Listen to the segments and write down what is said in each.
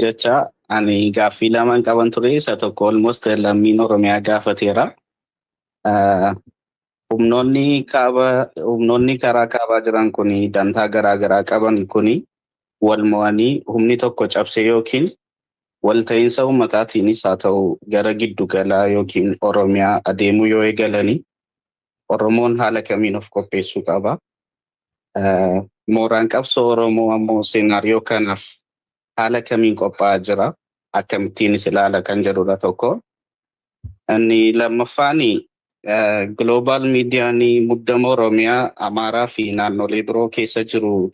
jecha ani gaaffii lamaan qaban ture isa tokko almost lammiin Oromiyaa gaafateera. Ah, humnoonni karaa kaabaa jiran kuni dantaa garaagaraa qaban kuni wal mo'anii humni tokko cabsee yookiin walta'iinsa uummataatiinis haa ta'u gara giddu galaa yookiin Oromiyaa adeemuu yoo eegalanii Oromoon haala kamiin of qopheessuu qaba. Mooraan qabsoo Oromoo ammoo seenaariyoo kanaaf haala kamiin qophaa'aa jira. Akkamittiinis ilaala kan jedhudha tokko. Inni lammaffaani global miidiyaanii muddama Oromiyaa, Amaaraa fi naannolee biroo keessa jiru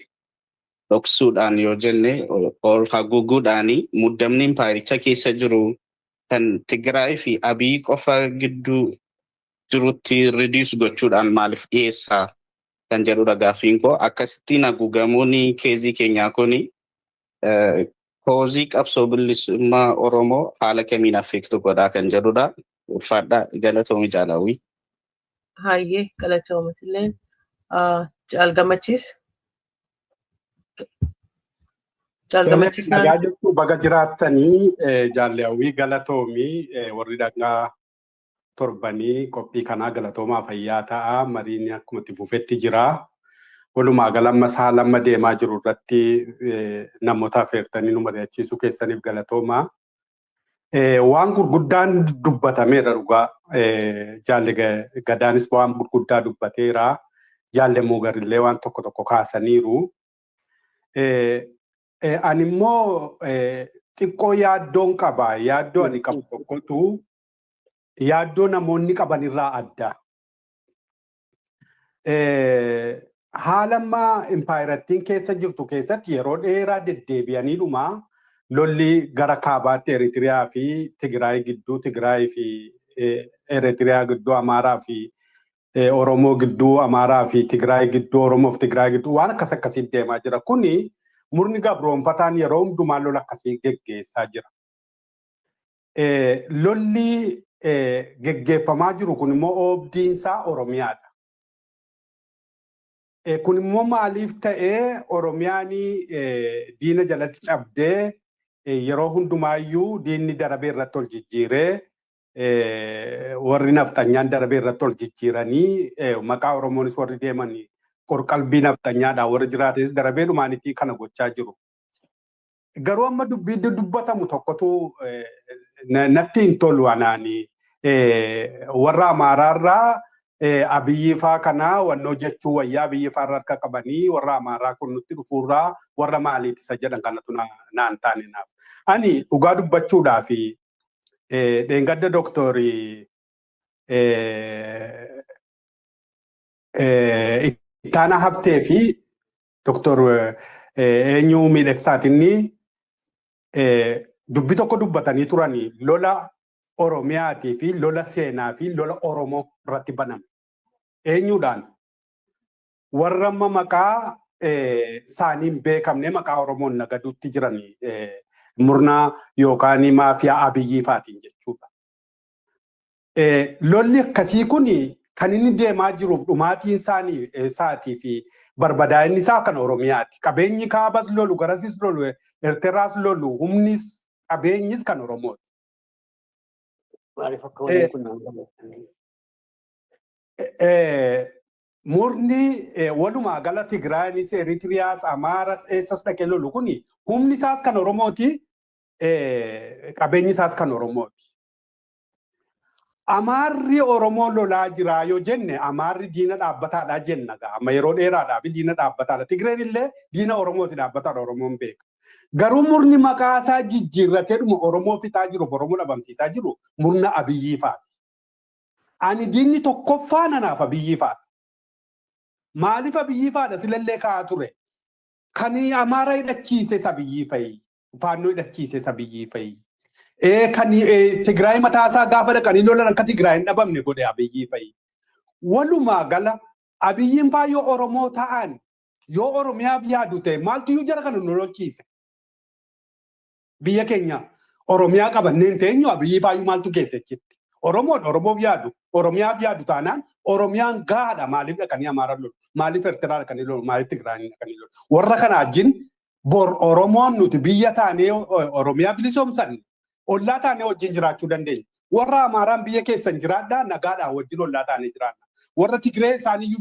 dhoksuudhaan yoo jenne ol haguuguudhaani muddamni impaayiricha keessa jiru kan Tigraay fi Abiy qofa gidduu jirutti ridius gochuudhaan maaliif dhiyeessaa kan jedhudha gaaffiin koo. Akkasittiin haguugamuun keezii keenyaa kuni koozii qabsoo bilisummaa Oromoo haala kamiin affeektu godhaa kan jedhudha. Ulfaadhaa galatoomii jaalawwii. Hayyee galatoomatilleen jaalgamachiis. Nagaa jirtu baga jiraattanii jaalawwii galatoomii warri dhagaa torbanii qophii kanaa galatoomaa fayyaa ta'a. Mariin akkuma itti fufetti jira. Walumaa galatti saalamma deemaa jiru irratti namoota affeertanii nu mari'achiisuu keessaniif galatoomaa. Waan gurguddaan dubbatameera dhugaa. Jaalle Gadaanis waan gurguddaa dubbateera. Jaalle Moogarillee waan tokko tokko kaasaniiru. Ani immoo xiqqoo yaaddoon qaba. Yaaddoo ani qabu tokkotu yaaddoo namoonni qaban irraa adda. Haalamma impaayirattiin keessa jirtu keessatti yeroo dheeraa deddeebi'anii dhuma lolli gara kaabaatti Eritiriyaa fi Tigraay gidduu, Tigraay fi Eritiriyaa gidduu, Amaaraa fi Oromoo gidduu, Amaaraa fi Tigraay gidduu, Oromoo fi Tigraay gidduu waan akkasiin deemaa jira. Kuni murni gabroonfataan yeroo hundumaa lola akkasii geggeessaa jira. Lolli geggeeffamaa jiru kun immoo oobdiinsaa Oromiyaadha. Kun immoo maaliif ta'ee Oromiyaan diina jalatti cabdee yeroo hundumaayyuu diinni darabee irratti ol jijjiiree warri nafxanyaan darabee irratti ol jijjiiranii maqaa Oromoonis warri deemanii qorqalbii nafxanyaadhaan warri jiraatanis darabee dhumaanitti kana gochaa jiru. Garuu amma dubbii dubbatamu tokkotu natti hin tolu anaani. Warra Amaaraarraa Abiyyifaa kana wannoo jechuu wayyaa Abiyyifaa irraa harka qabanii warra Amaaraa kun nutti dhufuurraa warra maaliiti isa jedhan kanatu naan taane naaf. Ani dhugaa dubbachuudhaa fi dheengadda dooktorii Ittaanaa Habtee fi dooktor eenyu miidhagsaatinni dubbii tokko dubbatanii turanii lola Oromiyaatii fi lola seenaa fi lola Oromoo irratti baname. Eenyuudhaan warra maqaa isaaniin beekamne maqaa Oromoon nagaduutti jiran murnaa yookaan maafiyaa Abiyyifaatiin jechuudha. Lolli akkasii kun kan inni deemaa jiruuf dhumaatiin isaatii fi barbadaa'inni isaa kan Oromiyaati. Qabeenyi kaabas lolu, garasis lolu, Eertiraas lolu, humnis qabeenyis kan Oromooti. Murni walumaa gala Tigraayinis, Eritiriyaas, Amaaras eessas dhaqee lolu kuni humni isaas kan Oromooti, qabeenyi isaas kan Oromooti. Amaarri Oromoo lolaa jira yoo jenne Amaarri diina dhaabbataadhaa jenna amma yeroo dheeraadhaaf diina dhaabbataadha. Tigreen illee diina Oromooti dhaabbataadha Oromoon beeka. Garuu murni maqaa isaa jijjiirratee dhuma Oromoo fixaa jiruuf Oromoo dhabamsiisaa jiru murna Abiyyifaati. Ani diinni tokkoffaa nanaaf Abiyyifaadha. Maaliif Abiyyifaadha silallee kaa'aa ture? Kan Amaara hidhachiise Abiyyifayi. Faannoo hidhachiise Abiyyifayi. Kan Tigraay mataasaa gaafa dhaqanii lolan akka Tigraay hin dhabamne godhe Abiyyifayi. Walumaa gala Abiyyiin faa yoo Oromoo ta'an yoo Oromiyaaf yaadu ta'e maaltu iyyuu jara kana nu lolchiise? Biyya keenya Oromiyaa qabanneen teenyu Abiyyifaayyuu maaltu keessa jetti? Oromoof yaadu, Oromiyaaf yaadu taanaan Oromiyaan gaadha maaliif dhaqanii Amaara lolu? Maaliif Eertiraa dhaqanii lolu? Maaliif Tigraay dhaqanii lolu? Warra kana wajjin bor Oromoon nuti biyya taanee Oromiyaa bilisoomsan ollaa taanee wajjin jiraachuu dandeenya. Warra Amaaraan biyya keessan jiraadhaa nagaadhaa wajjin ollaa taanee jiraadha. Warra Tigree isaanii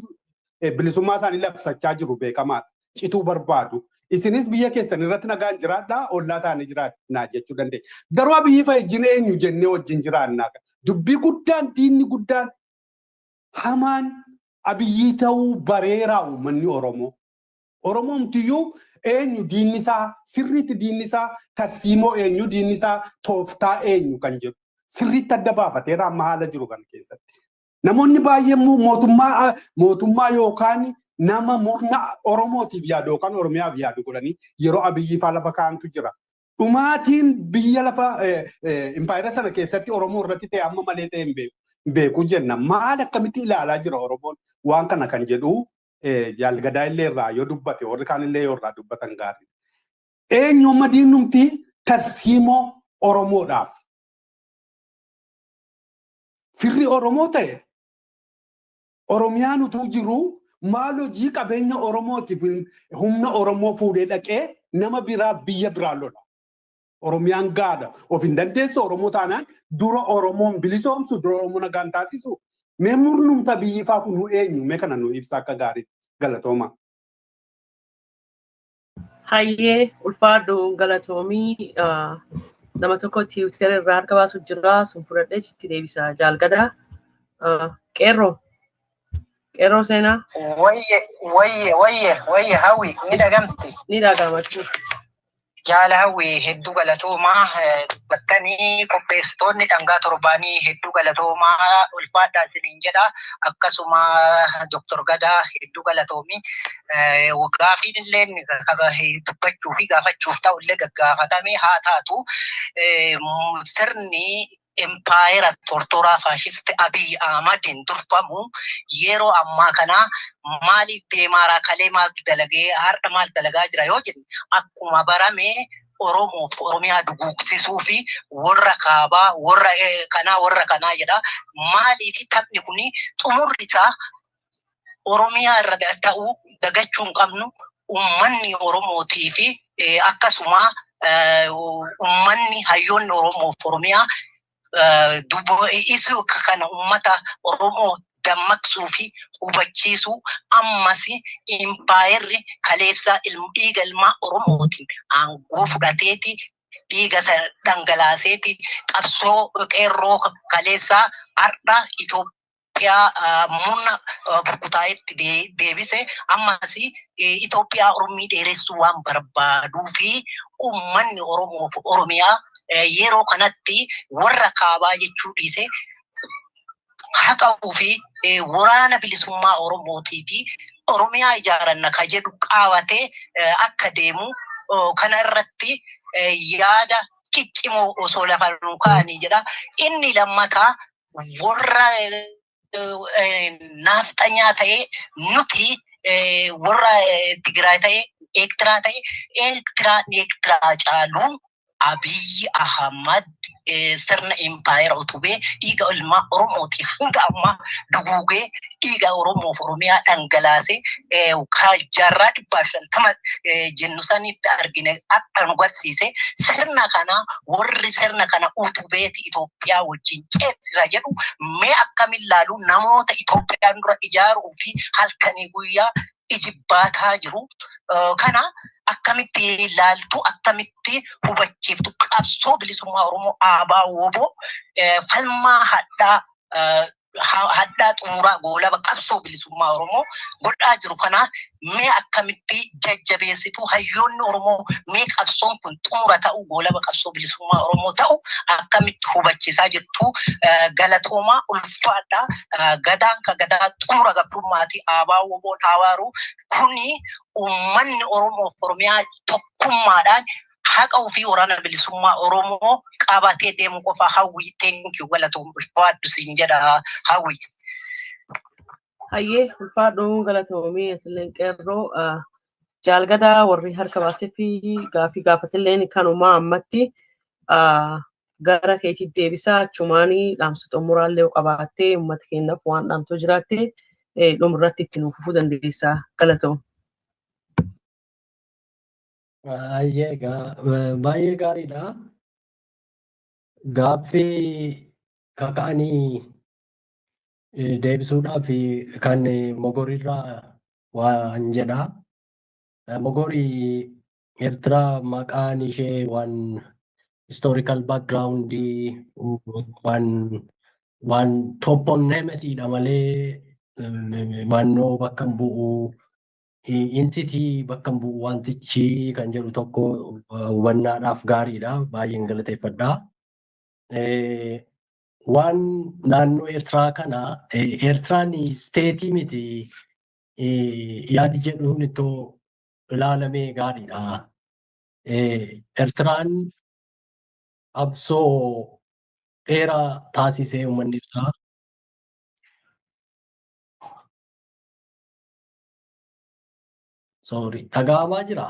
bilisummaa isaanii labsachaa jiru beekamaadha. Cituu barbaadu. Isinis biyya keessan irratti nagaan jiraadhaa ollaa taanee jiraannaa jechuu dandeenya. Garuu biyyi fayyijin eenyu jennee wajjin jiraannaa. Dubbii guddaan diinni guddaan hamaan abiyyii ta'uu bareeraa uummanni Oromoo. Oromoomtiyyuu eenyu diinni isaa sirriitti diinni isaa tarsiimoo eenyu diinni isaa tooftaa eenyu kan jedhu sirriitti adda baafateera amma haala jiru kan keessatti. Namoonni baay'een mootummaa yookaan nama murna Oromootiif yaadu yookaan Oromiyaaf yaadu godhanii yeroo abiyyi faa lafa kaa'antu jira. Dhumaatiin biyya lafa impaayera sana keessatti Oromoo irratti ta'e amma malee ta'e hin beeku jenna. Maal akkamitti ilaalaa jira Oromoon waan kana kan jedhu Jaalgadaa illee irraa yoo dubbate warri kaan illee yoo irraa dubbatan gaarii. Eenyummaa diinumti tarsiimoo Oromoodhaaf. Firri Oromoo ta'e Oromiyaan utuu jiru maal hojii qabeenya Oromootiif humna Oromoo fuudhee dhaqee nama biraa biyya biraa lola. Oromiyaan gaada of hin dandeessu Oromoo taanaan dura Oromoon bilisoomsu dura Oromoo nagaan taasisu. Mee murnumta biyyi faa kun eenyu mee kana nu ibsa akka gaarii galatooma. Hayyee ulfaadhu galatoomii nama tokko Tiwiitar irraa harka baasu jira sun fudhadhee sitti deebisa Jaalgadaa. Qeerroo seenaa. Wayye hawwi ni dhagamti. Ni dhagamatu. Jaala hawwi hedduu galatoomaa battanii qopheessitoonni dhangaa torbaanii hedduu galatoomaa ulfaadhaa isiniin jedha akkasuma Dr. Gadaa hedduu galatoomii gaafiin illee dubbachuu fi gaafachuuf ta'u illee gaggaafatame haa taatu sirni Empire tortoraa faashist Abiy Ahmedin durfamu yeroo ammaa kana maaliif deemaa kalee maal dalagee har'a maal dalagaa jira yoo jennu akkuma barame Oromiyaa duguugsisuu fi warra kaabaa warra kanaa jedha. Maaliif taphni kuni xumurri isaa Oromiyaa irra ta'uu dagachuu hin qabnu uummanni Oromootii fi akkasuma uummanni hayyoonni Oromiyaa isu kana ummata Oromoo dammaqsuu fi hubachiisuu ammas impaayerri kaleessa dhiiga ilmaa Oromootiin aangoo fudhateeti dhiiga dhangalaaseeti qabsoo qeerroo kaleessaa har'a Itoophiyaa murna burkutaayetti deebise ammas Itoophiyaa Oromii dheeressuu waan barbaaduu fi uummanni Oromiyaa yeroo kanatti warra kaabaa jechuu dhiise haqa'uu fi waraana bilisummaa Oromootii fi Oromiyaa ijaaranna ka jedhu qaawatee akka deemu kana irratti yaada ciccimoo osoo lafa nu kaa'anii jedha. Inni lammataa warra naafxanyaa ta'e nuti warra Tigraay ta'e Eertiraa ta'e Eertiraa caaluun Abiy Ahmad sirna impaayera utubee dhiiga ilmaa Oromootiif hanga ammaa duguugee dhiiga Oromoof Oromiyaa dhangalaasee jaarraa 50 jennu sanitti argine akka nu garsiise sirna kana warri sirna kana utubeeti Itoophiyaa wajjin ceesisa jedhu mee akkamiin laalu namoota Itoophiyaan dura ijaaruu fi halkanii guyyaa ijibbaataa jiru kana akkamitti ilaaltu akkamitti hubachiiftu qabsoo bilisummaa Oromoo aabaa wooboo falmaa haddaa xumuraa goolaba qabsoo bilisummaa Oromoo godhaa jiru kana mee akkamitti jajjabeessitu hayyoonni Oromoo mee qabsoon kun xumura ta'u goolaba qabsoo bilisummaa Oromoo ta'u akkamitti hubachiisaa jirtu galatoomaa ulfaadhaa Gadaan ka gadaa xumura gabrummaati aabaa wooboo taawaaru kuni uummanni Oromoo Oromiyaa tokkummaadhaan haqa ofii waraana bilisummaa Oromoo qabatee deemu qofa hawwi. Thank you galatoom ulfaadhu siin jedha hawwi. Hayyee ulfaadhu galatoomii asilleen qeerroo Jaalgadaa warri harka baasee fi gaafatilleen kanuma ammatti gara keetii deebisaa achumaanii dhaamsa xumuraallee qabaattee uummata keenyaaf waan dhaamtoo jiraatte dhumarratti itti nuuf fufuu dandeessaa galatoom. Baay'ee gaariidha. Gaaffii kaka'anii deebisuudhaaf kan mogorirraa waan jedha. Mogorii Eertiraa maqaan ishee waan historical background waan toponymesiidha malee naannoo bakka hin bu'u entity bakka hin bu'u wantichi kan jedhu tokko hubannaadhaaf gaariidha. Baay'een galateeffadha. Waan naannoo Eertiraa kana Eertiraan steetii miti yaadi jedhuun ittoo ilaalamee gaariidha. Eertiraan qabsoo dheeraa taasisee uummanni Eertiraa dhaga'amaa jira.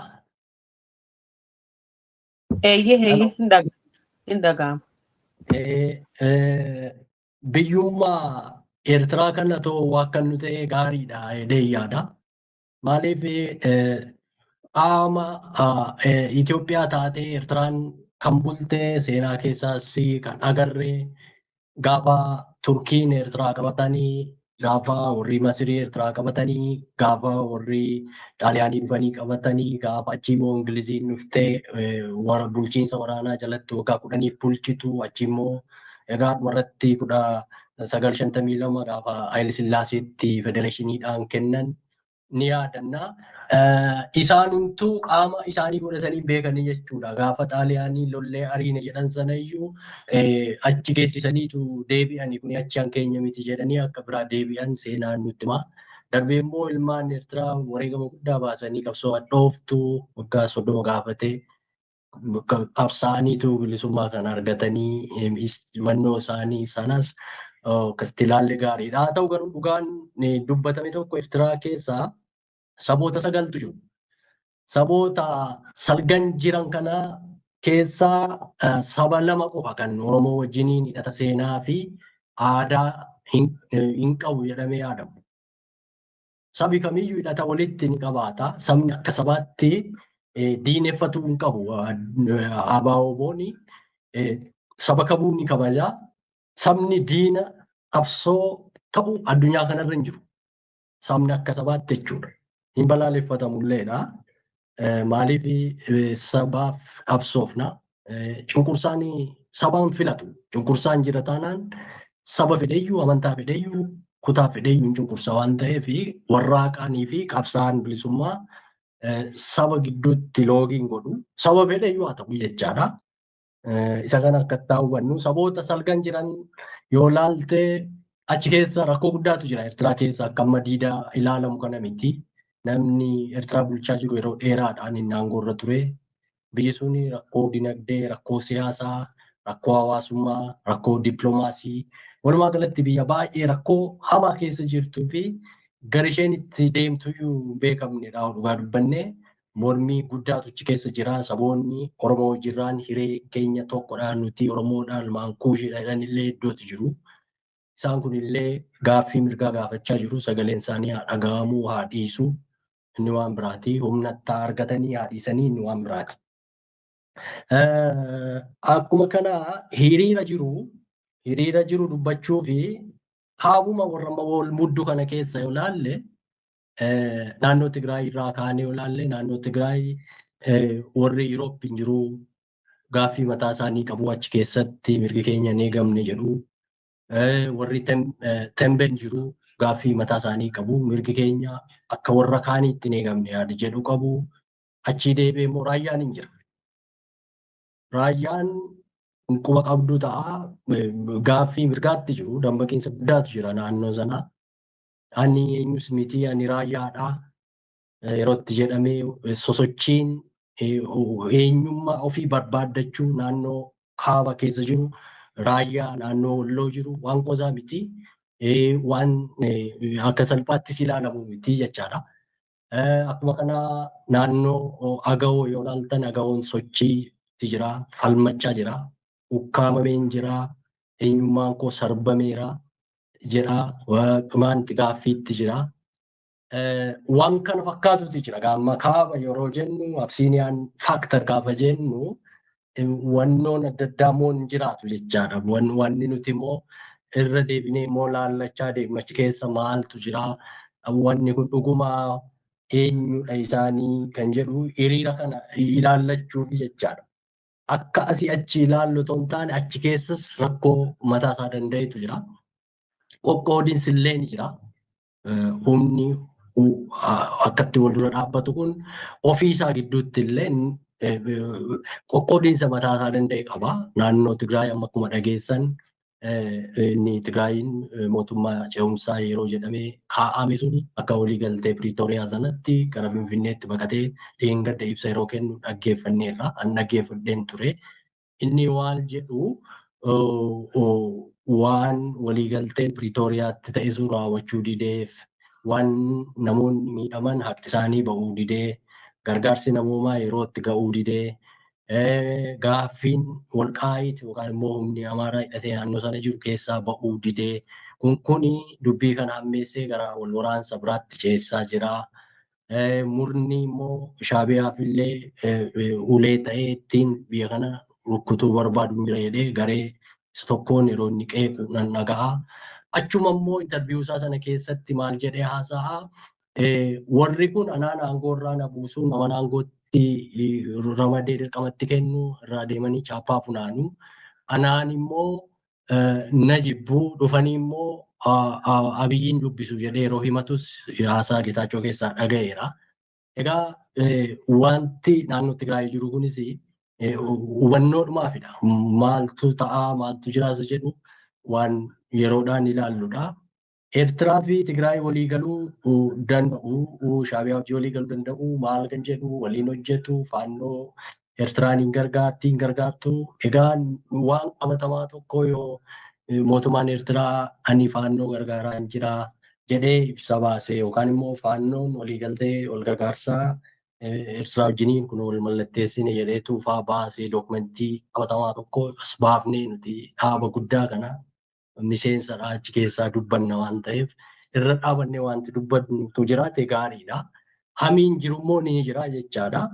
Eeyyee hin dhaga'ama. Biyyummaa Eertiraa kana ta'uu akka nu ta'e gaariidha jedhee yaada. Maaliif qaama Itoophiyaa taatee Eertiraan kan bultee seenaa keessaas kan agarree gaafa Turkiin Eertiraa qabatanii gaafa warri Masirii Eertiraa qabatanii gaafa warri Xaaliyaanii dhufanii qabatanii gaafa achiimmoo Ingiliziin dhuftee bulchiinsa waraanaa jalatti waggaa 10 bulchitu achiimmoo egaa warratti 1952 gaafa Haayile Sillaaseetti federeeshiniidhaan kennan ni yaadanna. Isaanumtuu qaama isaanii godhatanii beekanii jechuudha. Gaafa Xaaliyaanii lollee ariine jedhan sanayyuu achi geessisaniitu deebi'anii kun achi hankeenya miti jedhanii akka biraa deebi'an seenaan nutti hima. Darbee immoo ilmaan Eertiraa wareegama guddaa baasanii qabsoo dhooftuu waggaa 30 gaafatee qabsaa'aniitu bilisummaa kan argatanii mannoo isaanii sanas akkasitti ilaalle gaariidha. Haa ta'u garuu dhugaan dubbatame tokko Eertiraa keessaa saboota 9tu jiru. Saboota 9 jiran kana keessaa saba 2 qofa kan Oromoo wajjiniin hidhata seenaa fi aadaa hin qabu jedhamee yaadamu. Sabi kamiyyuu hidhata walitti ni qabaata. Sabni akka sabaatti diineffatuu hin qabu. ABO'n saba kamuu ni kabaja. Sabni diina qabsoo ta'u addunyaa kanarra hin jiru. Sabni akka sabaatti jechuudha. Hin balaaleffatamulleedha. Maaliif sabaaf qabsoofna. Cunqursaan sabaan filatu. Cunqursaan jira taanaan saba fedheyyuu amantaa fedheyyuu kutaa fedheyyuu cunqursa waan ta'eef warraaqanii fi qabsaa'aan bilisummaa saba gidduutti loogiin godhu. Saba fedheyyuu haa ta'u jechaadha. Isa kana akka hubannu saboota 9 jiran yoo laaltee achi keessa rakkoo guddaatu jira. Eertiraa keessa akka amma diidaa ilaalamu kana miti. Namni Eertiraa bulchaa jiru yeroo dheeraadhaan inni aangoorra ture. Biyyi sun rakkoo dinagdee, rakkoo siyaasaa, rakkoo hawaasummaa, rakkoo dippiloomaasii walumaa galatti biyya baay'ee rakkoo hamaa keessa jirtuu fi gara isheen itti deemtuyyuu beekamnedha. Dhugaa dubbannee mormii guddaatu achi keessa jira. Saboonni Oromoo jirraan hiree keenya tokkodhaan nuti Oromoodhaan maankuushidha jedhanillee iddootu jiru. Isaan kunillee gaaffii mirgaa gaafachaa jiru. Sagaleen isaanii haa dhaga'amuu haa dhiisu inni waan biraati. Humna itti argatanii haa dhiisanii inni waan biraati. Akkuma kana hiriira jiru dubbachuu fi qaabuma warra wal muddu kana keessa yoo laalle naannoo Tigraay irraa kaanee yoo laalle naannoo Tigraay warri Yurooppin jiru gaaffii mataa isaanii qabu achi keessatti mirgi keenya hin eegamne jedhu. Warri Temben jiru gaaffii mataa isaanii qabu mirgi keenya akka warra kaaniitti hin eegamne yaada jedhu qabu. Achii deebi'ee immoo raayyaan hin jira. Raayyaan quba qabdu ta'a gaaffii mirgaatti jiru dammaqiinsa guddaatu jira naannoo sana. Ani eenyus miti ani raayyaadha yerootti jedhamee sosochiin eenyummaa ofii barbaaddachuu naannoo kaaba keessa jiru raayyaa naannoo walloo jiru waan qosaa miti waan akka salphaattis ilaalamu miti jechaadha. Akkuma kana naannoo Agawoo yoo ilaaltan Agawoon sochiitti jira falmachaa jira ukkaamameen jira eenyummaan koo sarbameera jedha maanti gaaffiitti jira. waan kana fakkaatutu jira. Gaamma kaaba yeroo jennu Absiiniyaan faaktar gaafa jennu wannoon adda addaa immoo hin jiraatu jechaadha. Wanni nuti immoo irra deebinee immoo laallachaa deemna achi keessa maaltu jira. Wanni kun dhuguma eenyudha isaanii kan jedhu hiriira kana ilaallachuuf jechaadha. Akka asii achi ilaallu otoo hin taane achi keessas rakkoo mataa isaa danda'etu jira. Qoqqoodinsi illee ni jira. Humni akkatti wal dura dhaabbatu kun ofii isaa gidduutti illee qoqqoodinsa mataa isaa danda'e qaba. Naannoo Tigraay amma akkuma dhageessan inni Tigraayin mootummaa ce'umsaa yeroo jedhamee kaa'ame sun akka waliigaltee Piriitooriyaa sanatti gara Finfinneetti baqatee dheengadda ibsa yeroo kennu dhaggeeffanneerra. An dhaggeeffadheen ture. Inni waan jedhu waan waliigalteen Piriitooriyaatti ta'e sun raawwachuu dideef waan namoonni miidhaman harki isaanii ba'uu didee gargaarsi namoomaa yerootti ga'uu didee gaaffiin walqaayiit yookaan immoo humni Amaaraa hidhatee naannoo sana jiru keessaa ba'uu didee kuni dubbii kana hammeessee gara wal waraansa biraatti ceessaa jira. Murni immoo Shaabiyaaf illee ulee ta'ee ittiin biyya kana rukkutuu barbaadu jira jedhee garee tokkoon yeroo inni qeequ nan dhaga'a. Achuma immoo interviyuu isaa sana keessatti maal jedhee haasa'a. Warri kun anaan aangoo irraa na buusuu nama aangootti ramadee dirqamatti kennu irraa deemanii chaappaa funaanu. Anaan immoo na jibbuu dhufanii immoo Abiyyiin dubbisu jedhee yeroo himatus haasaa Getaachoo keessaa dhaga'eera. Egaa wanti naannoo Tigraay jiru kunis hubannoodhumaafidha. Maaltu ta'a maaltu jiraasa jedhu waan yeroodhaan ilaalludha. Eertiraa fi Tigraay walii galuu danda'u, Shaabiyaa wajjin walii galuu danda'u, maal kan jedhu waliin hojjetu, faannoo Eertiraan hin gargaarti, hin gargaartu. Egaa waan qabatamaa tokko yoo mootummaan Eertiraa ani faannoo gargaaraa hin jira jedhee ibsa baase yookaan immoo faannoon waliigaltee wal gargaarsaa Eertiraa wajjiniin kun wal mallatteessine jedheetu faa baasee dookumentii qabatamaa tokko as baafnee nuti dhaaba guddaa kana miseensadha achi keessaa dubbanna waan ta'eef irra dhaabannee wanti dubbantu jiraate gaariidha. Hamiin jirummoo ni jira jechaadha.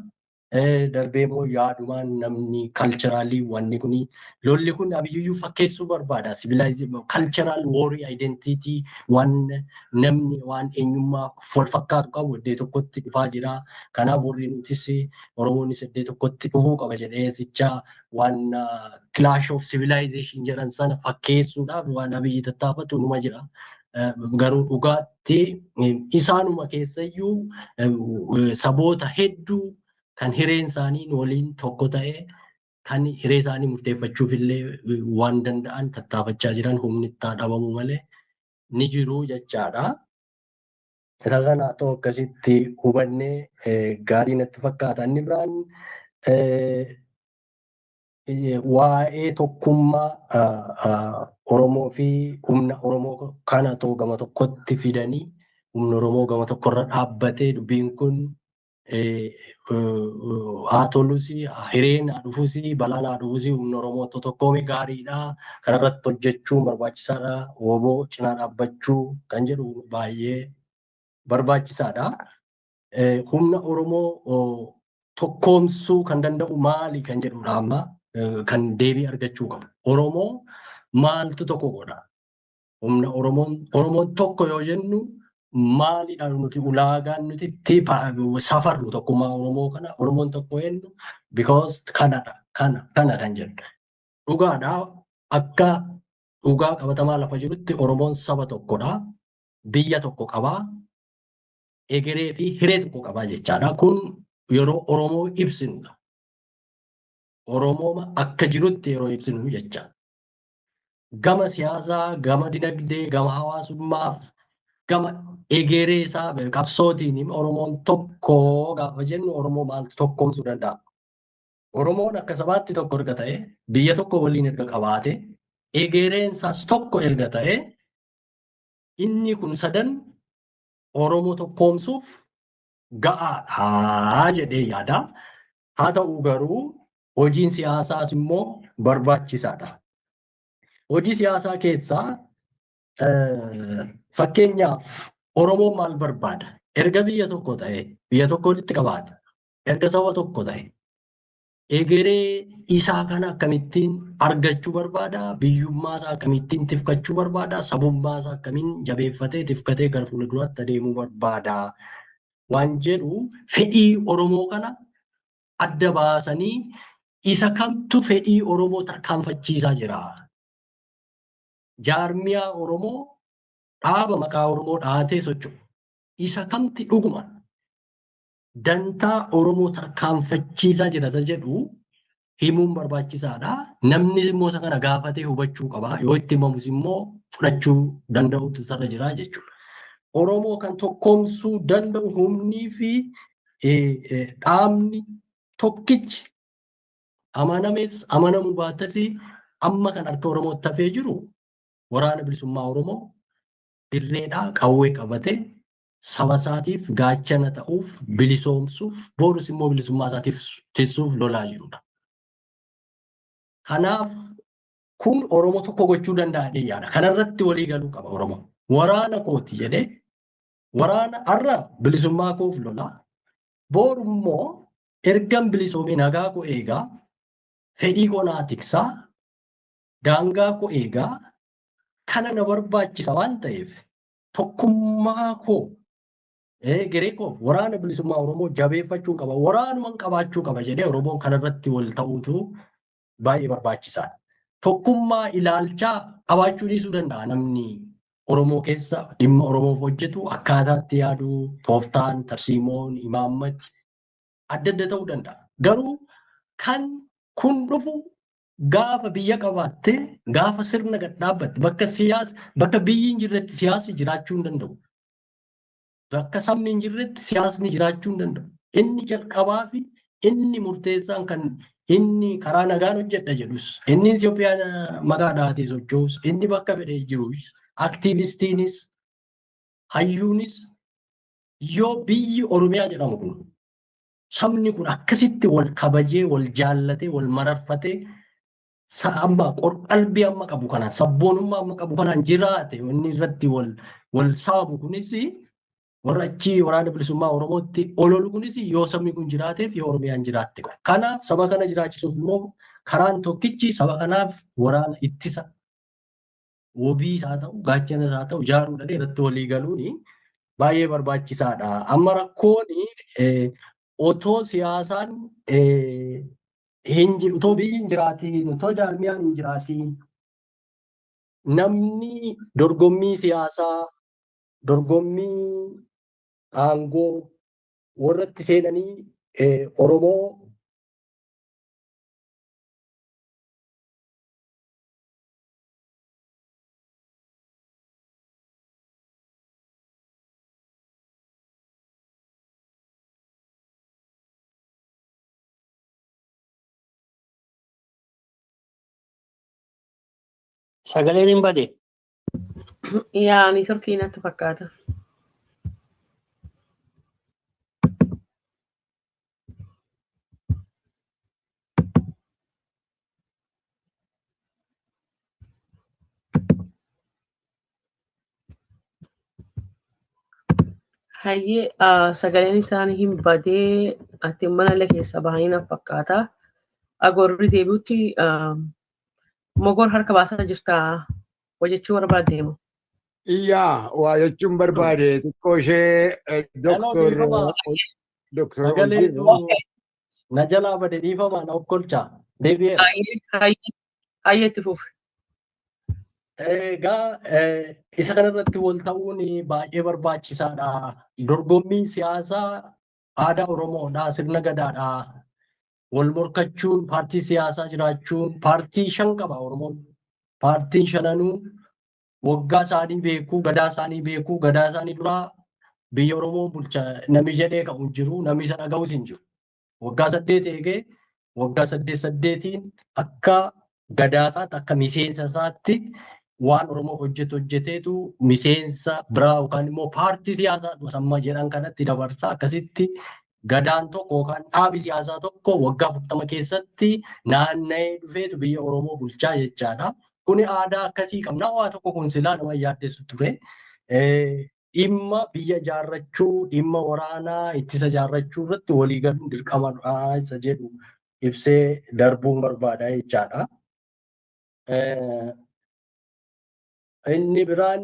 Darbee immoo yaadumaan namni kalcheraalii wanni kuni lolli kun abiyyuu fakkeessuu barbaada. Sivilaayizeemaa kalcheraal woorii aayidentiitii waan namni waan eenyummaa wal fakkaatu qabu iddoo tokkotti dhufaa jira. Kanaaf warri nutis Oromoonis iddoo tokkotti dhufuu qaba jedhee sichaa waan clash of civilization jedhan sana fakkeessuudhaaf waan abiyyi tattaafatu numa jira. Garuu dhugaatti isaanuma keessayyuu saboota hedduu kan hireen isaanii waliin tokko ta'e kan hiree isaanii murteeffachuuf illee waan danda'an tattaafachaa jiran humni itti dhabamu malee ni jiru jechaadha. Isa kana ta'u akkasitti hubannee gaarii natti fakkaata. Inni biraan waa'ee tokkummaa Oromoo fi humna Oromoo kana ta'u gama tokkotti fidanii humna Oromoo gama tokkorra dhaabbatee dubbiin kun haa tolusi, hireen haa dhufusi, balaan haa dhufusi, humna Oromoo tokkoomee gaariidha. Kanarratti hojjechuun barbaachisaadha. Woboo cinaa dhaabbachuu kan jedhu baay'ee barbaachisaadha. Humna Oromoo tokkoomsuu kan danda'u maali kan jedhudha amma kan deebii argachuu qabu. Oromoo maaltu tokko godha? Humna Oromoon tokko yoo jennu maalidha nuti ulaagaan nuti itti safarru tokkummaa Oromoo kana Oromoon tokko jennu because kanadha kana kan jedhu. Dhugaadha akka dhugaa qabatamaa lafa jirutti Oromoon saba tokkodha. Biyya tokko qabaa. Egeree fi hiree tokko qabaa jechaadha. Kun yeroo Oromoo ibsinudha. Oromoo akka jirutti yeroo ibsinu jecha. Gama siyaasaa, gama dinagdee, gama hawaasummaaf, gama egeree isaa qabsootiin Oromoon tokko gaafa jennu Oromoo maaltu tokkoomsuu danda'a? Oromoon akka sabaatti tokko erga ta'e, biyya tokko waliin erga qabaate, egereen isaas tokko erga ta'e, inni kun sadan Oromoo tokkoomsuuf ga'aadha jedhee yaada. Haa ta'u garuu hojiin siyaasaas immoo barbaachisaadha. Hojii siyaasaa keessaa fakkeenyaaf Oromoon maal barbaada? erga biyya tokko ta'e, biyya tokko walitti qabaate, erga saba tokko ta'e, egeree isaa kana akkamittiin argachuu barbaada, biyyummaa isaa akkamittiin tifkachuu barbaada, sabummaa isaa akkamiin jabeeffatee tifkatee gara fuulduraatti adeemuu barbaada waan jedhu fedhii Oromoo kana adda baasanii isa kamtu fedhii Oromoo tarkaanfachiisaa jira. Jaarmiyaa Oromoo dhaaba maqaa Oromoo dhahatee socho'u. Isa kamti dhuguma dantaa Oromoo tarkaanfachiisaa jira isa jedhu himuun barbaachisaadha. Namni immoo isa kana gaafatee hubachuu qaba. Yoo itti himamus immoo fudhachuu danda'utu isarra jira jechuudha. Oromoo kan tokkoomsuu danda'u humnii fi dhaabni tokkichi amanames amanamuu baatas amma kan harka Oromootti hafee jiru waraana bilisummaa Oromoo dirreedhaa qawwee qabatee saba isaatiif gaachana ta'uuf bilisoomsuuf boorus immoo bilisummaa isaatiif tisuuf lolaa jirudha. Kanaaf kun Oromoo tokko gochuu danda'a yaada. Kanarratti walii galuu qaba Oromoo. Waraana kooti jedhee waraana har'a bilisummaa koof lolaa. Booru immoo ergan bilisoomee nagaa koo eegaa fedhii koo naa tiksaa daangaa koo eegaa kana na barbaachisa waan ta'eef tokkummaa koo geree koo waraana bilisummaa Oromoo jabeeffachuu qaba. Waraanuman qabaachuu qaba jedhee Oromoon kanarratti wal ta'uutu baay'ee barbaachisaadha. Tokkummaa ilaalchaa qabaachuu dhiisuu danda'a namni Oromoo keessa dhimma Oromoof hojjetu akkaataatti yaadu tooftaan tarsiimoon imaammati adda adda ta'uu danda'a. Garuu kan kun dhufu gaafa biyya qabaattee gaafa sirna gad dhaabbatte bakka biyyi hin jirretti siyaasni jiraachuu hin danda'u. Bakka sabni hin jirretti siyaasni jiraachuu hin danda'u. Inni jalqabaa fi inni murteessaan kan inni karaa nagaan hojjedha jedhus inni Itoophiyaan maqaa dhahatee socho'us inni bakka fedhee jirus aktiivistiinis hayyuunis yoo biyyi Oromiyaa jedhamu kun sabni kun akkasitti wal kabajee wal jaallatee wal mararfatee amma qalbii amma qabu kanaan sabboonummaa amma qabu kanaan jiraate inni irratti wal saabu kunis warra achi waraana bilisummaa Oromootti ololu kunis yoo sabni kun jiraateef yoo Oromiyaan jiraatte qofa. Kanaaf saba kana jiraachisuuf immoo karaan tokkichi saba kanaaf waraana ittisa wabii isaa ta'u gaachana isaa ta'u ijaaruudha irratti walii galuun baay'ee barbaachisaadha. Amma rakkoon otoo siyaasaan utoo biyyi hin jiraatiin utoo jaarmiyaan hin jiraatiin namni dorgommii siyaasaa dorgommii aangoo warratti seenanii Oromoo sagaleen hin bade. Yaani turkii natti fakkaata. Hayyee sagaleen isaanii hin badee ati mana illee keessa bahanii natti fakkaata. Agorri deebi'utti mogor harka baasaa jirtaa hojjechuu barbaaddeemu. Iyyaa waa jechuun barbaade xiqqoo ishee doktor na jalaa bade dhiifamaa na okkolchaa deebi'eera. Hayyee itti fufi. Egaa isa kanarratti wal ta'uun baay'ee barbaachisaadha. Dorgommiin siyaasaa aadaa Oromoodhaa sirna gadaadhaa. Wal morkachuun paartii siyaasaa jiraachuun paartii 5 qaba Oromoon. Paartiin 5 waggaa isaanii beekuu gadaa isaanii beekuu gadaa isaanii duraa biyya Oromoo bulcha namni jedhee ka'u jiru namni isa dhaga'us hin jiru. Waggaa 8 eegee waggaa 8 akka gadaasaatti akka miseensa isaatti waan Oromoo hojjeteetu miseensa biraa yookaan immoo paartii siyaasaa amma jedhan kanatti dabarsa akkasitti gadaan tokko yookaan dhaabi siyaasaa tokko waggaa 40 keessatti naanna'ee dhufeetu biyya Oromoo bulchaa jechaadha. Kuni aadaa akkasii qabna waa tokko kun silaa nama yaaddessu ture. dhimma biyya ijaarrachuu, dhimma waraanaa ittisa ijaarrachuu irratti waliigaluun dirqamadha isa jedhu ibsee darbuun barbaada jechaadha. Inni biraan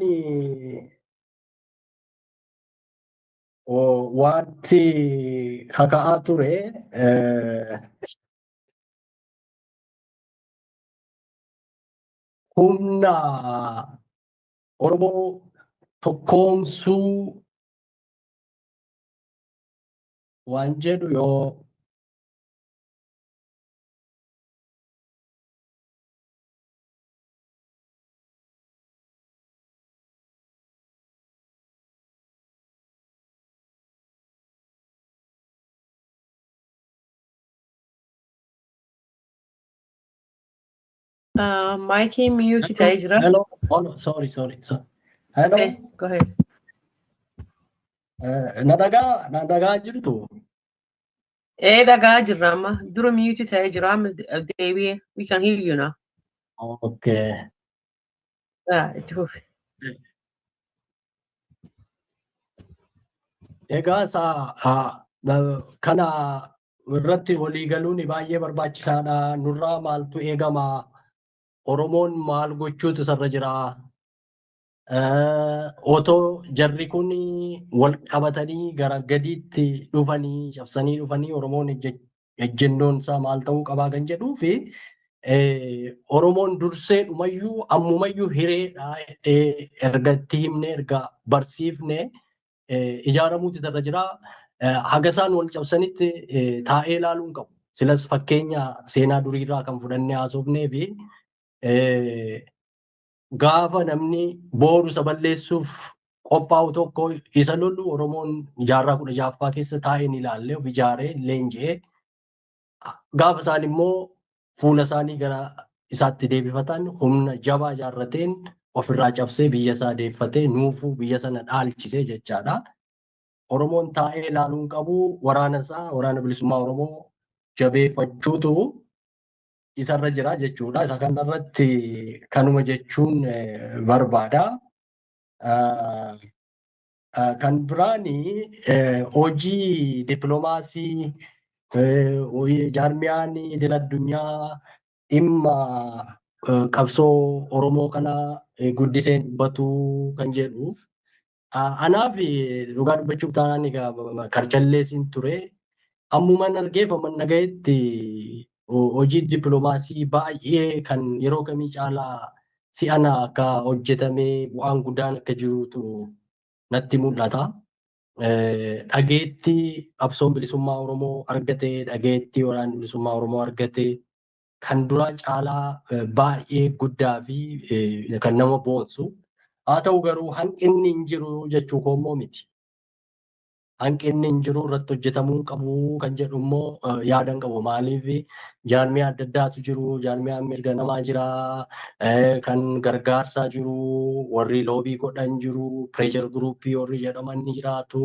wanti kaka'aa ture humna Oromoo tokkoomsuu waan jedhu yoo Maayikii miyuuti ta'ee jira. Hello. Oh, no, sorry. Hello. Okay, go ahead. Nadagaa jirtu. Dhagaa jirra amma. Dura miyuuti ta'ee jira. Amma deebi'ee. We can hear you now. Okay. Itti fufi. Egaa kana irratti waliigaluun baay'ee barbaachisaadha. Nurraa maaltu eegama? Oromoon maal gochuutu isarra jira? Otoo jarri kun wal qabatanii gara gadiitti dhufanii cabsanii dhufanii Oromoon ejjennoon isaa maal ta'uu qabaa kan jedhuu fi Oromoon dursee dhumayyuu ammumayyuu hireedha erga itti himne erga barsiifne ijaaramuutu isarra jira. Haga isaan wal cabsanitti taa'ee ilaaluun qabu. Silas fakkeenya seenaa duriirraa kan fudhannee haasofnee fi gaafa namni boru isa balleessuuf qophaa'u tokko isa lollu Oromoon jaarraa 16ffaa keessa taa'een ilaallee of ijaaree leenji'ee gaafa isaan immoo fuula isaanii gara isaatti deebifatan humna jabaa ijaarrateen ofirraa cabsee biyya isaa deeffatee nuufuu biyya sana dhaalchisee jechaadha. Oromoon taa'ee ilaaluun qabu waraana isaa waraana bilisummaa Oromoo jabeeffachuutu isarra jira jechuudha. Isa kanarratti kanuma jechuun barbaada. Kan biraani hojii dippiloomaasii jaarmiyaan idil addunyaa dhimma qabsoo Oromoo kana guddisee dubbatu kan jedhu. Anaaf dhugaa dubbachuuf taanaan egaa karchalleesiin ture. Ammumaan argeef amman dhagayetti hojii dippiloomaasii baay'ee kan yeroo kamii caalaa si'ana akka hojjetamee bu'aan guddaan akka jirutu natti mul'ata. Dhageetti qabsoon bilisummaa Oromoo argate, dhageetti waraanni bilisummaa Oromoo argate kan duraa caalaa baay'ee guddaa fi kan nama boonsu. Haa ta'u garuu hanqinni hin jiru jechuu koommoo miti. Hanqinni hin jiru irratti hojjetamuu qabu kan jedhu immoo yaadan qabu. Maaliif jaarmiyaa adda addaatu jiru, jaarmiyaan mirga namaa jira, kan gargaarsaa jiru, warri loobii godhan jiru, pireeshar guruuppii warri jedhaman ni jiraatu.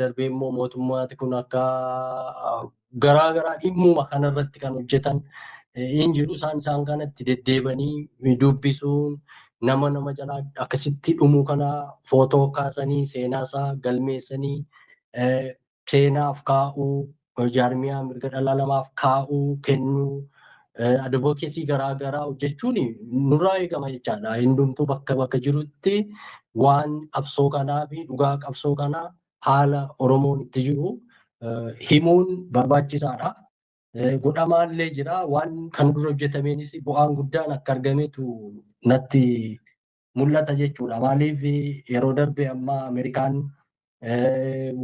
Darbee immoo mootummaati kun akka garaagaraa dhimmuma kanarratti kan hojjetan hin jiru. Isaan kanatti deddeebanii dubbisuun nama jalaa akkasitti dhumuu kana footoo kaasanii seenaasaa galmeessanii seenaaf kaa'uu jaarmiyaa mirga dhala namaaf kaa'uu kennuu advokeesii garaagaraa hojjechuun nurraa eegama jechaadha. Hundumtuu bakka jirutti waan qabsoo kanaa fi dhugaa qabsoo kanaa haala Oromoon itti jiru himuun barbaachisaadha. Godhamaallee jira waan kan dura hojjetameenis bu'aan guddaan akka argametu natti mul'ata jechuudha. Maaliif yeroo darbe amma Ameerikaan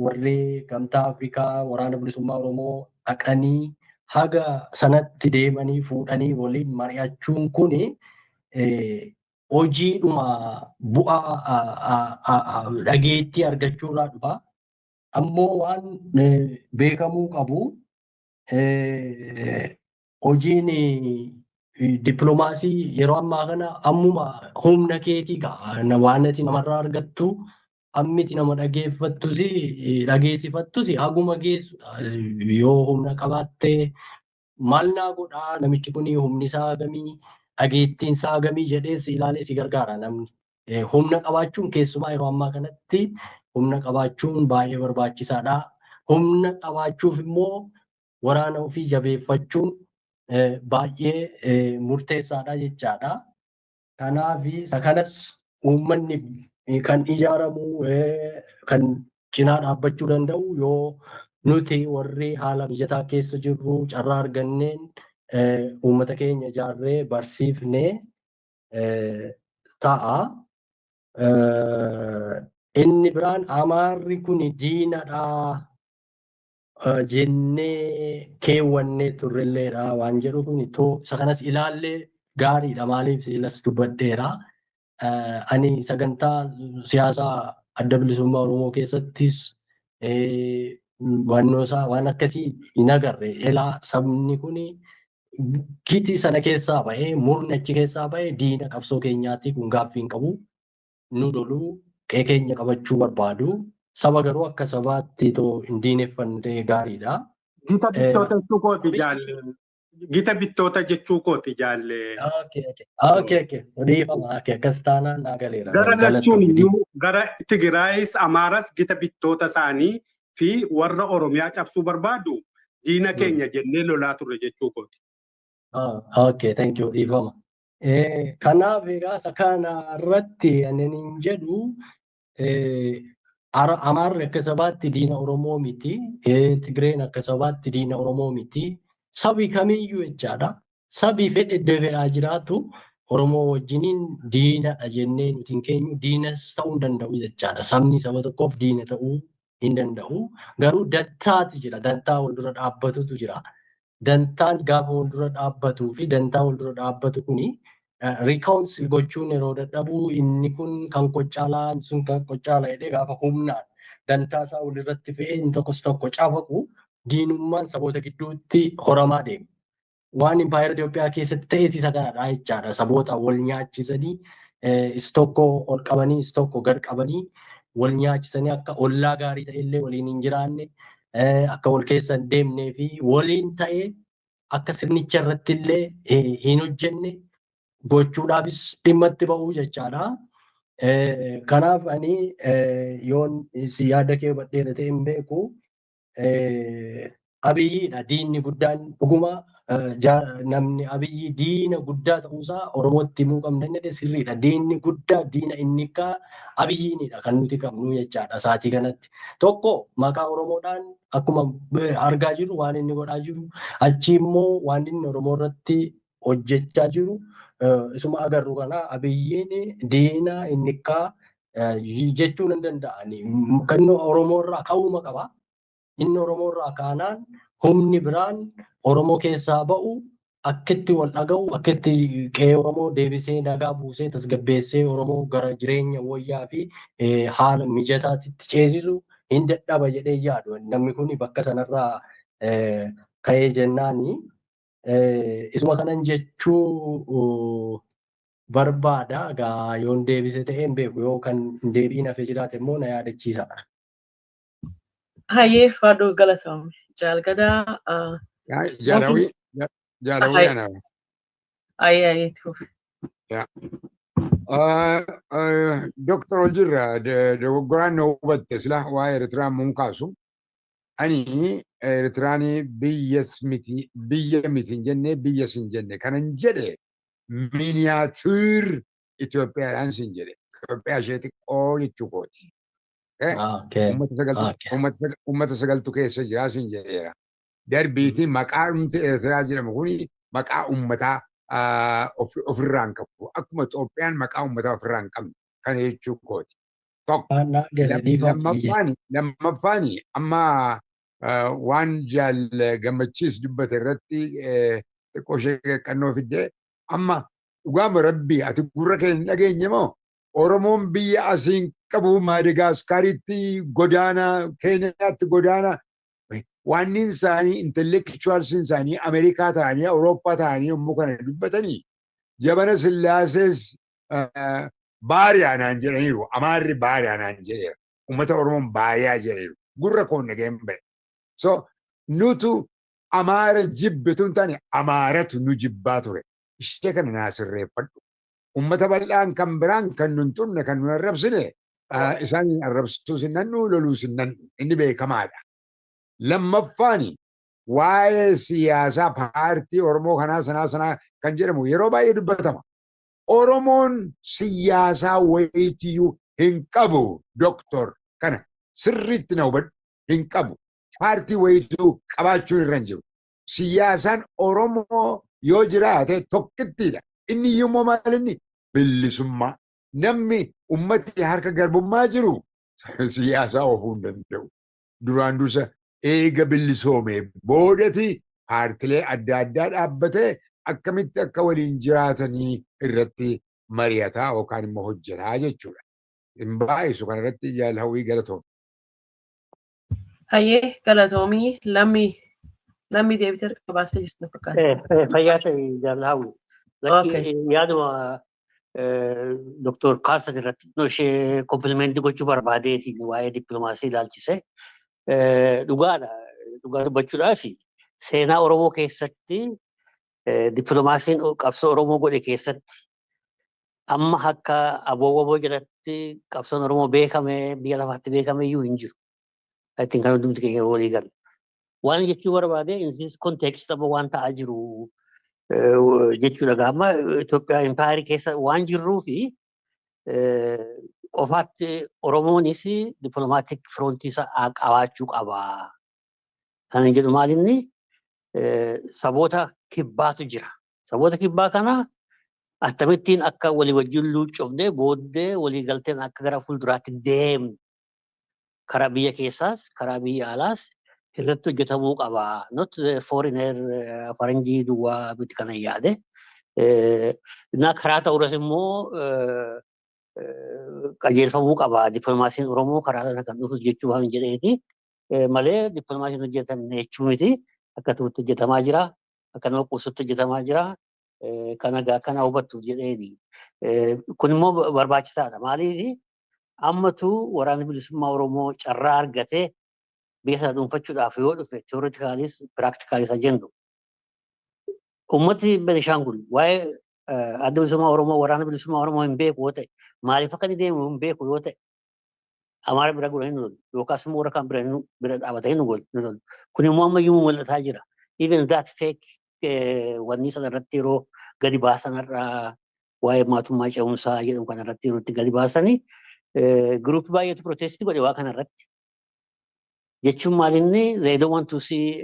warri gamtaa Afrikaa waraana bilisummaa Oromoo dhaqanii haga sanatti deemanii fuudhanii waliin mari'achuun kun hojiidhuma bu'aa dhageettii argachuurraa dhufa. Ammoo waan beekamuu qabu hojiin dippiloomaasii yeroo ammaa kana ammuma humna keetii ga'a. Waan ati namarraa argattu ammiti nama dhageessifattus haguma geessudha. Yoo humna qabaatte maal naa godhaa namichi kun humni isaa hagamii dhageettiin isaa hagamii jedhees ilaalee si gargaara namni. Humna qabaachuun keessumaa yeroo ammaa kanatti humna qabaachuun baay'ee barbaachisaadha. Humna qabaachuuf immoo waraana ofii jabeeffachuun baay'ee murteessaadha jechaadha. Kanaaf isa kanas uummanni kan ijaaramu kan cinaa dhaabbachuu danda'u yoo nuti warri haala mijataa keessa jirru carraa arganneen uummata keenya ijaarree barsiifnee ta'a. Inni biraan Amaarri kun diinadha jennee keewwannee turrelleedha waan jedhu kun isa kanas ilaallee gaariidha. Maaliif silas dubbadheera. Ani sagantaa siyaasaa adda bilisummaa Oromoo keessattis waan akkasii hin agarre. Elaa sabni kun giti sana keessaa ba'ee murni achi keessaa ba'ee diina qabsoo keenyaatti kun gaaffii hin qabu. Nu loluu qe'ee keenya qabachuu barbaadu. Saba garuu akka sabaatti hin diineffanne gaariidha. Gita bittoota jechuu kooti jaalle. Gita bittoota jechuu kooti jaalle. Odeeffama akkas taanaan naa galeera. Gara lachuun iyyuu gara Tigiraayis Amaaras gita bittoota isaanii fi warra Oromiyaa cabsuu barbaadu diina keenya jennee lolaa turre jechuu kooti. Thank you. Odeeffama. Kanaaf egaa isa kana irratti ani jedhu Amaarri akka sabaatti diina Oromoo miti. Tigreen akka sabaatti diina Oromoo miti. Sabi kamiyyuu jechaadha. Sabi fedhaa jiraatu Oromoo wajjiniin diinadha jennee nuti hin keenyu diinas ta'uu hin danda'u jechaadha. Sabni saba tokkoof diina ta'uu hin danda'u. Garuu dantaati jira. Dantaa wal dura dhaabbatutu jira. Dantaan gaafa wal dura dhaabbatuu fi dantaa wal dura dhaabbatu kuni reconcile gochuun yeroo dadhabu inni kun kan qoccaalaa sun kan qoccaalaa jedhee gaafa humnaan dantaa isaa walirratti fe'ee inni tokko cafaqu diinummaan saboota gidduutti horamaa deema. Waan impaayera Itoophiyaa keessatti ta'es isa kanadha jechaadha. Saboota wal nyaachisanii is tokko ol qabanii is tokko gad qabanii wal nyaachisanii akka ollaa gaarii ta'ellee waliin hin jiraanne akka wal keessa hin deemnee fi waliin ta'ee akka sirnicha irratti illee hin hojjenne gochuudhaafis dhimma itti ba'uu jechaadha. Kanaaf ani yoon yaada kee badheera ta'e hin beeku Abiyyiidha diinni guddaan dhuguma namni Abiyyi diina guddaa ta'uusaa Oromootti himuu qabna sirriidha. Diinni guddaa diina inni kaa Abiyyiinidha kan nuti qabnu jechaadha saatii kanatti. Tokko maqaa Oromoodhaan akkuma argaa jirru waan inni godhaa jiru achi immoo waan inni Oromoo irratti hojjechaa jiru isuma agarru kana Abiyyiin diina inni kaa jechuu hin danda'ani. Kan Oromoo irraa ka'uuma qaba. Inni Oromoo irraa kaanaan humni biraan Oromoo keessaa ba'u akkitti wal dhaga'u akkitti qe'ee Oromoo deebisee nagaa buusee tasgabbeessee Oromoo gara jireenya wayyaa fi haala mijataatti ceesisu hin dadhaba jedhee yaadu. Namni kun bakka sanarraa ka'ee jennaani. Isuma kanan jechuu barbaada. Egaa yoon deebise ta'ee hin beeku yoo kan deebiin hafee jiraate immoo na yaadachiisa. Hayyee Fadoo galatoome. Jaalgadaa. Jaalawii ana. Hayyee tuufi. Doktor Oljirra dogoggoraan na hubatte sila waa'ee Eritraa mun kaasu. Ani Eritraanii biyya miti hin jenne biyya sin jenne kanan jedhe miniyaatuur Itoophiyaadhaan sin jedhe. Itoophiyaa ishee xiqqoo jechuu kooti. Uummata sagaltu keessa jiraa sin jedheera. Darbiitiin maqaa dhumti Eertiraa jedhamu kuni maqaa uummataa ofirraa hin qabu. Akkuma Itoophiyaan maqaa uummataa ofirraa hin qabne kana jechuu kooti. Tokko lammaffaani amma waan jaal gammachiis dubbate irratti xiqqoo ishee qannoo fidde amma dhugaama rabbii ati gurra kee hin dhageenye moo Oromoon biyya asiin qabu Maadagaskaritti godaana Keeniyaatti godaana waan isaanii intellectualsin isaanii Ameerikaa ta'anii Awurooppaa ta'anii yommuu kana dubbatanii Jabana Sillaasees baariyaa naan jedhaniiru. Amaarri baariyaa naan jedheera. Uummata Oromoon baariyaa jedhaniiru. Gurra koon dhageen bahe. So nutu Amaara jibbitu hin taane Amaaratu nu jibbaa ture. Ishee kana naa sirreeffadhu. ummata bal'aan kan biraan kan nun tunne kan nun arrabsine isaan arrabsuu sinnannu loluu sinnannu inni beekamaadha. Lammaffaani waa'ee siyaasaa paartii Oromoo kanaa sanaa kan jedhamu yeroo baay'ee dubbatama. Oromoon siyaasaa wayitiyyuu hin qabu doktor kana sirriitti na hubadhu hin qabu. Paartii wayituu qabaachuun irra hin jiru. Siyaasaan Oromoo yoo jiraate tokkittiidha. Inni iyyuu maalinni bilisummaa. Namni ummatti harka garbummaa jiru siyaasaa ofuu hin danda'u. Duraan dursa eega bilisoomee boodati paartilee adda addaa dhaabbatee akkamitti akka waliin jiraatanii irratti mari'ataa yookaan immoo hojjetaa jechuudha. Hin baay'isu kanarratti jaalhawwii galatoom. Hayyee galatoomii lammii deebitee qabaastee jirtu fakkaata. Fayyaa ta'e jaalhawwi. Yaaduma Dr. Kaasan irratti ishee komplimentii gochuu barbaadeetiin waa'ee dippiloomaasii ilaalchise. Dhugaadha. Dhugaa dubbachuudhaaf seenaa Oromoo keessatti dippiloomaasiin qabsoo Oromoo godhe keessatti amma akka aboo jedhatti qabsoon Oromoo beekame biyya lafaatti beekame iyyuu hin jiru. Ittiin kan hundumti keenya walii galu. Waan jechuu barbaade insis konteekst amma waan ta'aa jiru jechuudha. Amma Itoophiyaa impaayarii keessa waan jirruu fi qofaatti Oromoonis dippiloomaatiik firoontii isaa qabaachuu qaba. Kan jedhu maalinni saboota kibbaatu jira. Saboota kibbaa kana akkamittiin akka walii wajjin luuccofnee booddee walii galteen akka gara fuulduraatti deemnu karaa biyya keessaas karaa biyya alaas irratti hojjetamuu qaba. Not foreigner faranjii duwwaa miti kana yaade. Karaa ta'uudhas immoo qajeelfamuu qaba. Dippiloomaasiin Oromoo karaa kana kan dhufu jechuu waan jedheeti. Malee dippiloomaasiin hojjetamne jechuu miti. Akka ta'utti hojjetamaa jira. Akka nama quusutti hojjetamaa jira. Kana hubattuuf jedheeni. Kun immoo barbaachisaadha. Maaliif ammatu waraanni bilisummaa Oromoo carraa argatee biyya sana dhuunfachuudhaaf yoo dhufe teoreetikaalis piraaktikaalis jennu. Uummatni Benishaangul waa'ee adda bilisummaa Oromoo waraana bilisummaa Oromoo hin beeku yoo ta'e maaliif akka inni deemu hin beeku yoo ta'e Amaara bira gurra hin lolu yookaas immoo warra kan bira dhaabatanii nu lolu. Kun immoo ammayyuu mul'ataa jira. Even that fake wanni sana irratti yeroo gadi baasanirraa waa'ee mootummaa ce'umsaa jedhamu kanarratti yeroo itti gadi baasanii Group baay'eetu protestii godhe waa kanarratti. Jechuun maalinni they don't want to see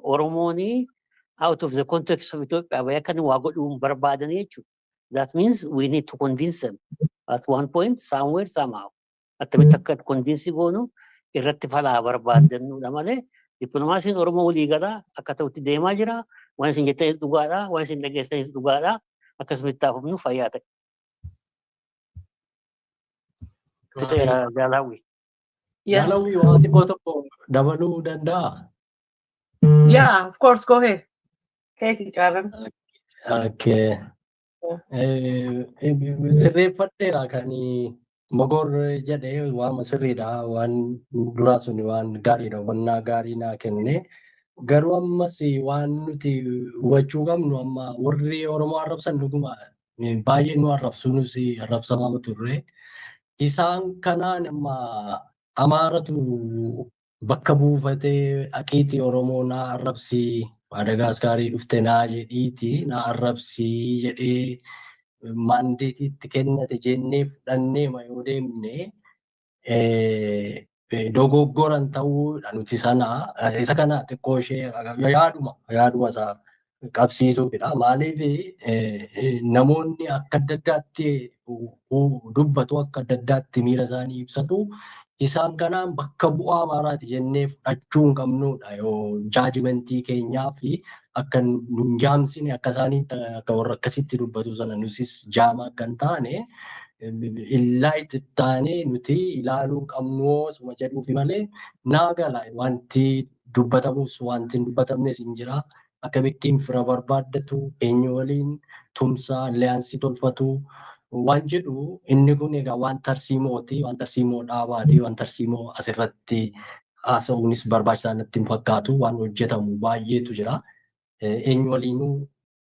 Oromoon out of the context of Ethiopia bayya kan waa godhuun barbaadanii jechuudha. That means we need to convince them at one point somewhere somehow. Akkamitti akka convince goonu irratti falaa barbaadannudha malee dippiloomaasiin Oromoo walii galaa akka ta'utti deemaa jira. Waan isin jettanis dhugaadha. Waan isin dhageessanis dhugaadha. Akkasumas itti hafumnu fayyaa ta'e. Jaalawwi. Jaalawwi waan xiqqoo tokko dabaluu danda'a? Yeah, of course, go ahead. Okay, Karen. Okay. Sirreeffadheera kan Mogor jedhee waan sirriidha. Waan duraa suni waan gaariidha. Wannaa gaarii naa kenne. Garuu ammas waan nuti hubachuu qabnu amma warri Oromoo arrabsan dhuguma baay'ee nu arrabsuunis arrabsamaa turre. Isaan kanaan amma Amaaratu bakka buufatee aqiitii Oromoo naa arrabsii Madagaskaarii dhufte naa jedhiiti naa arrabsii jedhee maandeetiitti kennate jennee fudhannee yoo deemne dogoggoran ta'uudha nuti sana isa kana xiqqoo ishee yaaduma isaa qabsiisuufidha. Maaliif namoonni akka adda addaatti dubbatu akka adda addaatti miira isaanii ibsatu isaan kanaan bakka bu'aa Amaaraati jennee fudhachuu hin qabnudha. Yoo jaajimentii keenyaa fi akka nun jaamsine akka isaanii akka warra akkasitti dubbatu sana nutis jaama akka hin taane illaa itti taanee nuti ilaaluu qabnu suma jedhuufi malee naagala wanti dubbatamus wanti hin dubbatamnes hin jira. Akkamittiin fira barbaaddatu eenyu waliin tumsaa alliyaansii tolfatu waan jedhu inni kun egaa waan tarsiimooti waan tarsiimoo dhaabaati waan tarsiimoo asirratti haasa'uunis barbaachisaa natti hin fakkaatu waan hojjetamu baay'eetu jira. Eenyu waliinuu